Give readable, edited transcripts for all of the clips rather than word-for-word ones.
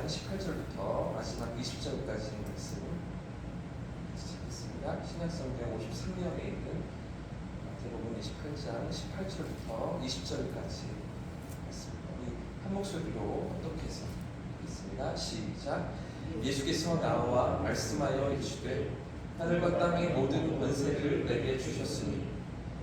22장 18절부터 마지막 20절까지 말씀 찾겠습니다. 신약성경 53면에 있는 마태복음 28장 18절부터 20절까지 말씀입니다. 우리 한 목소리로 똑똑해서 읽겠습니다. 시작. 예수께서 나와 말씀하여 이르시되 하늘과 땅의 모든 권세를 내게 주셨으니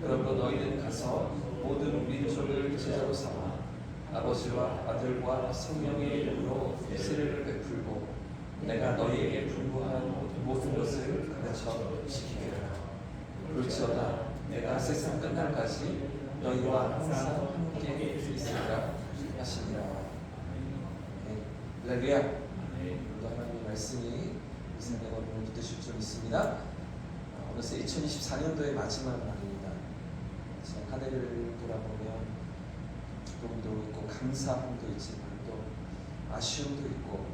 그러므로 너희는 가서 모든 민족을 제자로 삼아 아버지와 아들과 성령의 이름으로 세례를 베풀고 내가 너희에게 분부한 모든 것을 가르쳐 지키게 하라. 그럴지어다 내가 세상 끝날까지 너희와 항상 함께 있으리라 하시니라. 할렐루야. 오늘도 하나님의 말씀이 이 생각에 오늘 붙으실 줄 믿습니다. 어느새 2024년도의 마지막 날입니다. 한 해를 돌아보면 기쁨도 있고 감사함도 있지만 또 아쉬움도 있고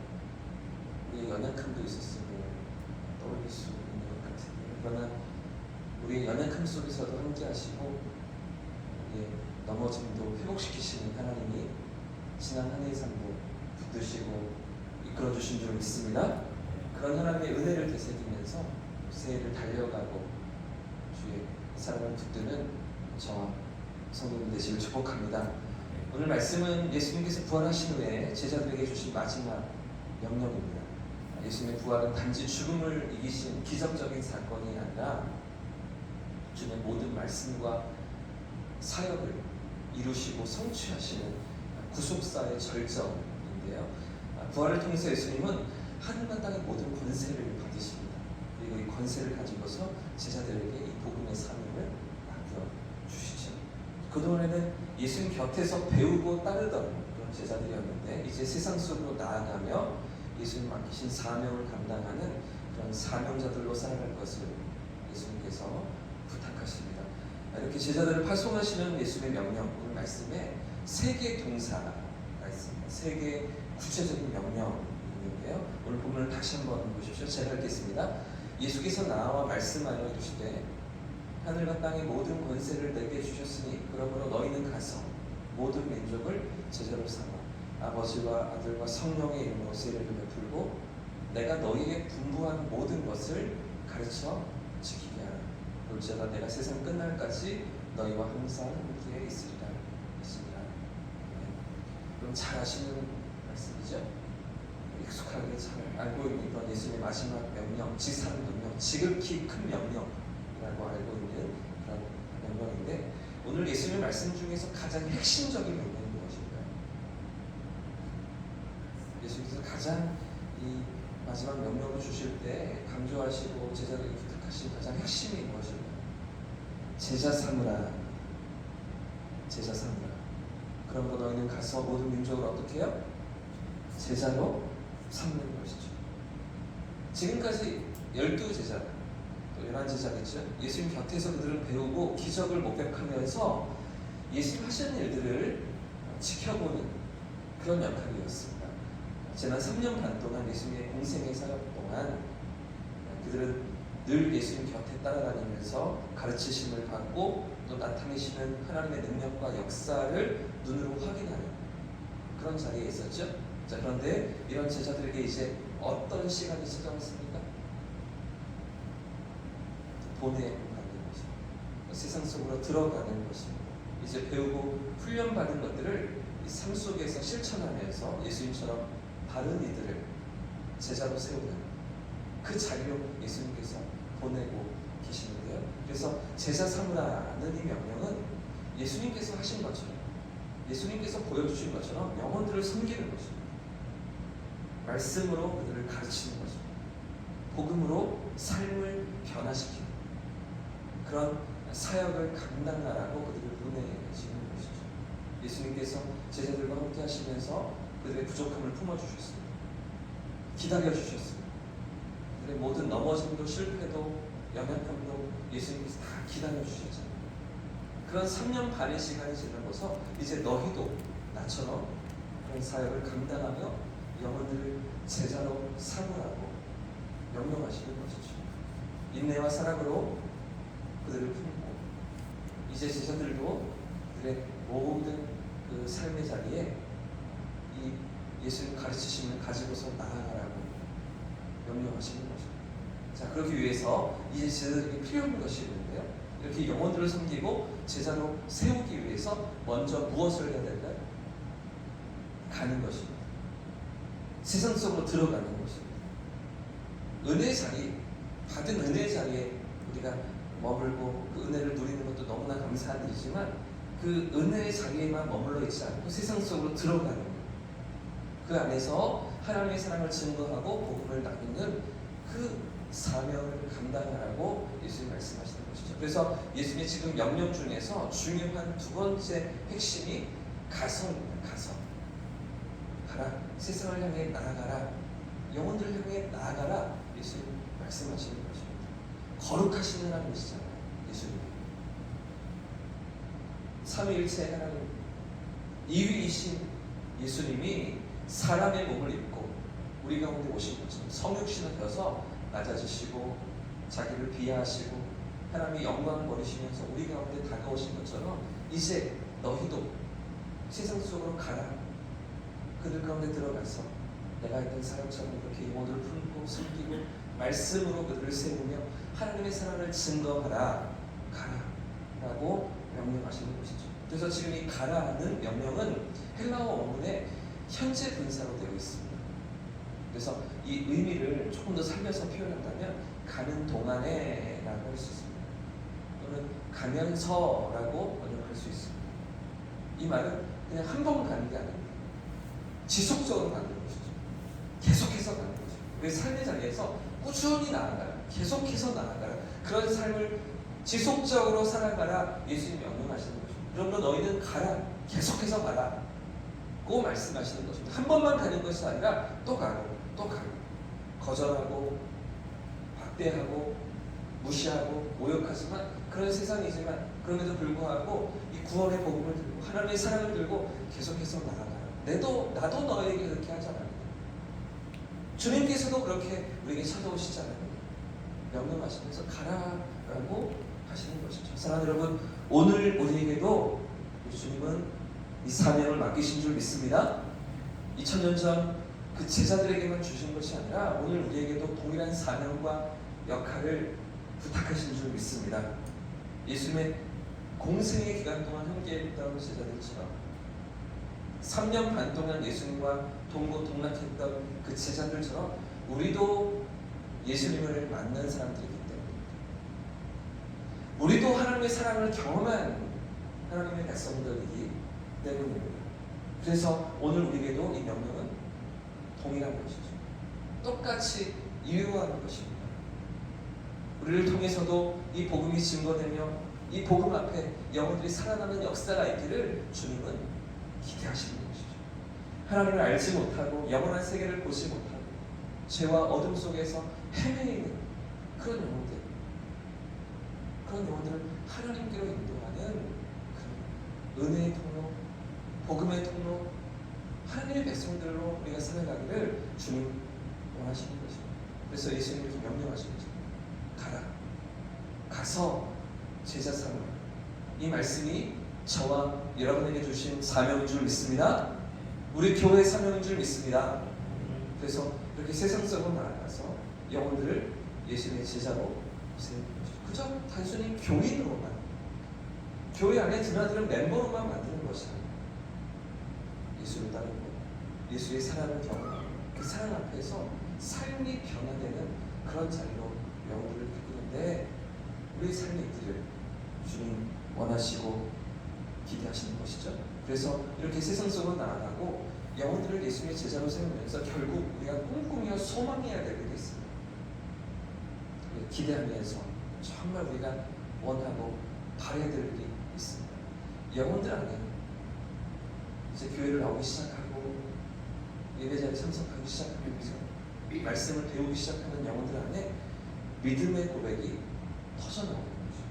우리의 연약함도 있었음을 떠올릴 수 있는 것 같은데요. 그러나 우리의 연약함 속에서도 함께 하시고 우리의 넘어짐도 회복시키시는 하나님이 지난 한 해의 삶도 붙드시고 이끌어주신 줄 믿습니다. 그런 하나님의 은혜를 되새기면서 새해를 달려가고 주의 사랑을 붙드는 저와 성도님 되시길 축복합니다. 오늘 말씀은 예수님께서 부활하신 후에 제자들에게 주신 마지막 명령입니다. 예수님의 부활은 단지 죽음을 이기신 기적적인 사건이 아니라 주님의 모든 말씀과 사역을 이루시고 성취하시는 구속사의 절정인데요. 부활을 통해서 예수님은 하늘과 땅의 모든 권세를 받으십니다. 그리고 이 권세를 가지고서 제자들에게 이 복음의 사명을 맡겨주시죠. 그동안에는 예수님 곁에서 배우고 따르던 그런 제자들이었는데 이제 세상 속으로 나아가며 예수님 맡기신 사명을 감당하는 그런 사명자들로 살아갈 것을 예수님께서 부탁하십니다. 이렇게 제자들을 파송하시는 예수님의 명령, 오늘 말씀에 세 개의 동사가 있습니다. 세 개의 구체적인 명령이 있는데요. 오늘 본문을 다시 한번 보십시오. 제가 읽겠습니다. 예수께서 나와 말씀하여 이르시되 하늘과 땅의 모든 권세를 내게 주셨으니 그러므로 너희는 가서 모든 민족을 제자로 삼아 아버지와 아들과 성령의 이름으로 세례를 베풀고 내가 너희에게 분부한 모든 것을 가르쳐 지키게 하라. 그럴지어다 내가 세상 끝날까지 너희와 항상 함께 있으리라 했습니다. 그럼 잘 아시는 말씀이죠? 익숙하게 잘 알고 있는 그런 예수님의 마지막 명령, 지상 명령, 지극히 큰 명령이라고 알고 있는 그런 명령인데 오늘 예수님의 말씀 중에서 가장 핵심적인 명령이 무엇일까요? 예수님께서 가장 이 마지막 명령을 주실 때 강조하시고 제자들에게 부탁하신 가장 핵심이 무엇일까요? 제자 삼으라. 제자 삼으라. 그러므로 너희는 가서 모든 민족을 어떻게 해요? 제자로 삼는 것이죠. 지금까지 12제자, 또 11제자겠죠. 예수님 곁에서 그들을 배우고 기적을 목격하면서 예수님 하시는 일들을 지켜보는 그런 역할이었습니다. 지난 3년 반 동안 예수님의 공생의 사역 동안 그들은 늘 예수님 곁에 따라다니면서 가르치심을 받고 또 나타내시는 하나님의 능력과 역사를 눈으로 확인하는 그런 자리에 있었죠. 자, 그런데 이런 제자들에게 이제 어떤 시간이 찾아왔습니까? 보내가는 것입니다. 세상 속으로 들어가는 것입니다. 이제 배우고 훈련받은 것들을 이 삶 속에서 실천하면서 예수님처럼 바른 이들을 제자로 세우는 그 자리로 예수님께서 보내고 계시는데요. 그래서 제자 삼으라는 이 명령은 예수님께서 하신 것처럼 예수님께서 보여주신 것처럼 영혼들을 섬기는 것입니다. 말씀으로 그들을 가르치는 것입니다. 복음으로 삶을 변화시키는 그런 사역을 감당하라고 그들을 보내시는 것이죠. 예수님께서 제자들과 함께 하시면서 그들의 부족함을 품어주셨습니다. 기다려주셨습니다. 그들의 모든 넘어짐도 실패도 연약함도 예수님께서 다 기다려주셨잖아요. 그런 3년 반의 시간이 지나고서 이제 너희도 나처럼 그런 사역을 감당하며 영혼들을 제자로 삼으라고 명령하시는 것이죠. 인내와 사랑으로 그들을 품고 이제 제자들도 그들의 모든 그 삶의 자리에 이 예수님 가르치시면 가지고서 나아가라고 명령하시는 거죠. 자, 그러기 위해서 이제 제자들에게 필요한 것이 있는데요. 이렇게 영혼들을 섬기고 제자로 세우기 위해서 먼저 무엇을 해야 될까요? 가는 것입니다. 세상 속으로 들어가는 것입니다. 은혜의 자리, 받은 은혜의 자리에 우리가 머물고 그 은혜를 누리는 것도 너무나 감사한 일이지만 그 은혜의 자리에만 머물러 있지 않고 세상 속으로 들어가는 것, 그 안에서 하나님의 사랑을 증거하고 복음을 나누는 그 사명을 감당하라고 예수님이 말씀하시는 것이죠. 그래서 예수님의 지금 명령 중에서 중요한 두 번째 핵심이 가서입니다. 가서 가라, 세상을 향해 나아가라, 영혼들을 향해 나아가라, 예수님 말씀하시는 것입니다. 거룩하신 하나님이시잖아요. 예수님 삼위일체 하나님, 이위이신 예수님이 사람의 몸을 입고 우리 가운데 오신 것처럼 성육신을 되어서 낮아지시고 자기를 비하하시고 하나님의 영광을 버리시면서 우리 가운데 다가오신 것처럼 이제 너희도 세상 속으로 가라. 그들 가운데 들어가서 내가 했던 사람처럼 이렇게 영혼들을 품고 섬기고 말씀으로 그들을 세우며 하나님의 사랑을 증거하라. 가라 라고 명령하시는 것이죠. 그래서 지금 이 가라는 명령은 헬라어 원문에 현재 분사로 되어 있습니다. 그래서 이 의미를 조금 더 살려서 표현한다면 가는 동안에 라고 할 수 있습니다. 또는 가면서 라고 번역할 수 있습니다. 이 말은 그냥 한 번 가는 게 아닙니다. 지속적으로 가는 것이죠. 계속해서 가는 거죠. 우리 삶의 자리에서 꾸준히 나아가라, 계속해서 나아가라, 그런 삶을 지속적으로 살아가라 예수님이 명령하시는 거죠. 그러므로 너희는 가라, 계속해서 가라 고 말씀하시는 것입니다. 한 번만 가는 것이 아니라 또 가고 또 가고, 거절하고 박대하고 무시하고 모욕하지만 그런 세상이지만 그럼에도 불구하고 이 구원의 복음을 들고 하나님의 사랑을 들고 계속해서 나아가라. 나도 너에게 그렇게 하잖아요. 주님께서도 그렇게 우리에게 찾아오시잖아요. 명령하시면서 가라라고 하시는 것이죠. 사랑하는 여러분, 오늘 우리에게도 주님은 이 사명을 맡기신 줄 믿습니다. 2000년 전 그 제자들에게만 주신 것이 아니라 오늘 우리에게도 동일한 사명과 역할을 부탁하신 줄 믿습니다. 예수님의 공생의 기간 동안 함께했던 제자들처럼 3년 반 동안 예수님과 동고동락했던 그 제자들처럼 우리도 예수님을 만난 사람들이기 때문입니다. 우리도 하나님의 사랑을 경험한 하나님의 백성들이기 때문입니다. 그래서 오늘 우리에게도 이 명령은 동일한 것이죠. 똑같이 이루어가는 것입니다. 우리를 통해서도 이 복음이 증거되며 이 복음 앞에 영혼들이 살아나는 역사가 있기를 주님은 기대하시는 것이죠. 하나님을 알지 못하고 영원한 세계를 보지 못하고 죄와 어둠 속에서 헤매이는 그런 영혼들을 하나님께로 인도하는 그런 은혜의 통로, 복음의 통로, 하나님의 백성들로 우리가 살아가기를 주님 원하시는 것입니다. 그래서 예수님이 이렇게 명령하시는 거죠. 가라. 가서 제자 삼으라. 이 말씀이 저와 여러분에게 주신 사명인 줄 믿습니다. 우리 교회의 사명인 줄 믿습니다. 그래서 이렇게 세상 속으로 나아가서 영혼들을 예수님의 제자로 세우는 거죠. 그저 단순히 교인으로만, 교회 안에 드나드는 멤버로만 만드는 것이 아니라 예수를 따르고 예수의 사랑을 경험하고 그 사랑 앞에서 삶이 변화되는 그런 자리로 영혼들을 이끄는데 우리의 삶이 있기를 주님 원하시고 기대하시는 것이죠. 그래서 이렇게 세상 속으로 나아가고 영혼들을 예수님의 제자로 세우면서 결국 우리가 꿈꾸며 소망해야 될 일이 있습니다. 기대하면서 정말 우리가 원하고 바라야 될 일이 있습니다. 영혼들 안에 이제 교회를 나오기 시작하고 예배자에 참석하기 시작하면서 말씀을 배우기 시작하는 영혼들 안에 믿음의 고백이 터져나오는 거죠.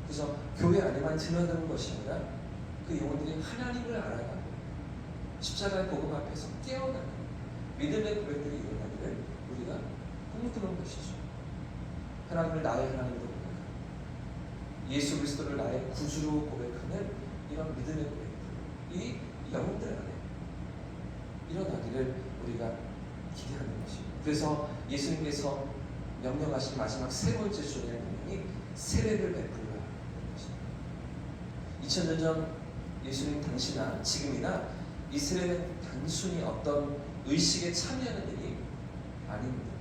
그래서 교회 안에만 드나드는 것이 아니라 그 영혼들이 하나님을 알아가고 십자가의 복음 앞에서 깨어나는 믿음의 고백들이 일어나기를 우리가 꿈꾸는 것이죠. 하나님을 나의 하나님으로 고백하고 예수 그리스도를 나의 구주로 고백하는 이런 믿음의 고백들, 이 영혼들 안에 일어나기를 우리가 기대하는 것입니다. 그래서 예수님께서 명령하신 마지막 세 번째 주의 명령이 세례를 베풀라. 2000년 전 예수님 당시나 지금이나 이 세례는 단순히 어떤 의식에 참여하는 일이 아닙니다.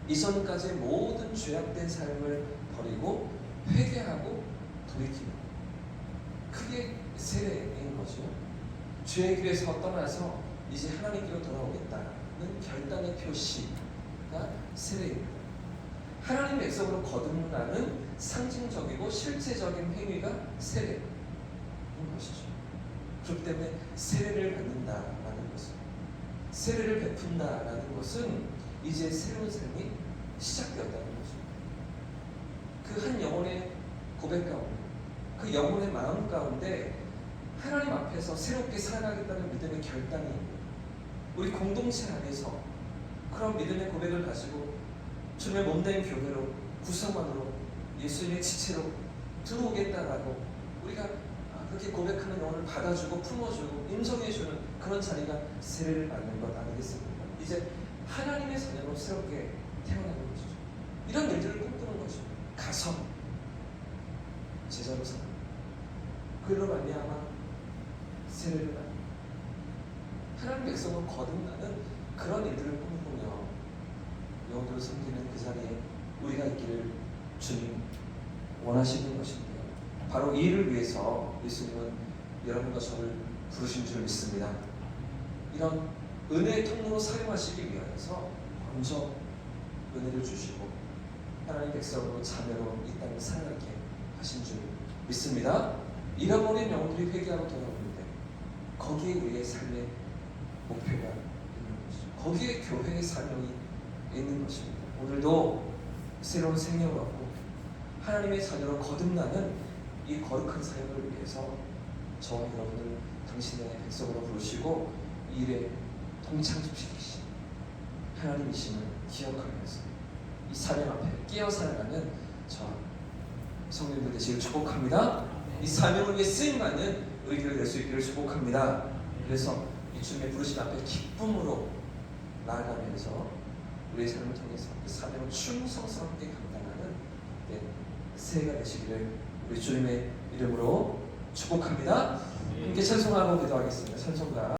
이전까지의 모든 죄악된 삶을 버리고 회개하고 돌이키는, 그게 세례인 거죠. 죄의 길에서 떠나서 이제 하나님께로 돌아오겠다는 결단의 표시가 세례입니다. 하나님 백성으로 거듭나는 상징적이고 실제적인 행위가 세례인 것이죠. 그렇기 때문에 세례를 받는다라는 것은, 세례를 베푼다라는 것은 이제 새로운 삶이 시작되었다는 거죠. 그 한 영혼의 고백 가운데, 그 영혼의 마음 가운데 하나님 앞에서 새롭게 살아가겠다는 믿음의 결단이, 우리 공동체 안에서 그런 믿음의 고백을 가지고 주님의 몸된 교회로, 구성원으로, 예수님의 지체로 들어오겠다라고 우리가 그렇게 고백하는 영혼을 받아주고 품어주고 인정해주는 그런 자리가 세례를 받는 것 아니겠습니까? 이제 하나님의 자녀로 새롭게 태어나는 것이죠. 이런 일들을 꿈꾸는 거죠. 가서 제자로 사는, 그로 말미암아 세례를 받는, 하나님 백성으로 거듭나는 그런 일들을 꿈꾸며 영혼들을 섬기는 그 자리에 우리가 있기를 주님 원하시는 것인데요. 바로 이 일을 위해서 예수님은 여러분과 저를 부르신 줄 믿습니다. 이런 은혜의 통로로 사용하시기 위하여서 먼저 은혜를 주시고 하나님 백성으로 자녀로 이 땅을 살아가게 하신 줄 믿습니다. 잃어버린 영혼들이 회개하고 돌아오는데 거기에 우리의 삶의 목표가 있는 것이죠. 거기에 교회의 사명이 있는 것입니다. 오늘도 새로운 생명을 얻고 하나님의 자녀로 거듭나는 이 거룩한 사역을 위해서 저와 여러분을 당신의 백성으로 부르시고 이 일에 동참시키신 하나님이심을 기억하면서 이 사명 앞에 끼어 살아가는 저 성도님들 되시길 축복합니다. 이 사명을 위해 쓰임받는 우리 교회 될 수 있기를 축복합니다. 그래서 이 주님의 부르심 앞에 기쁨으로 나아가면서 우리의 삶을 통해서 그 사명을 충성스럽게 감당하는 새해가 되시기를 우리 주님의 이름으로 축복합니다. 함께 찬송하고 기도하겠습니다. 찬송가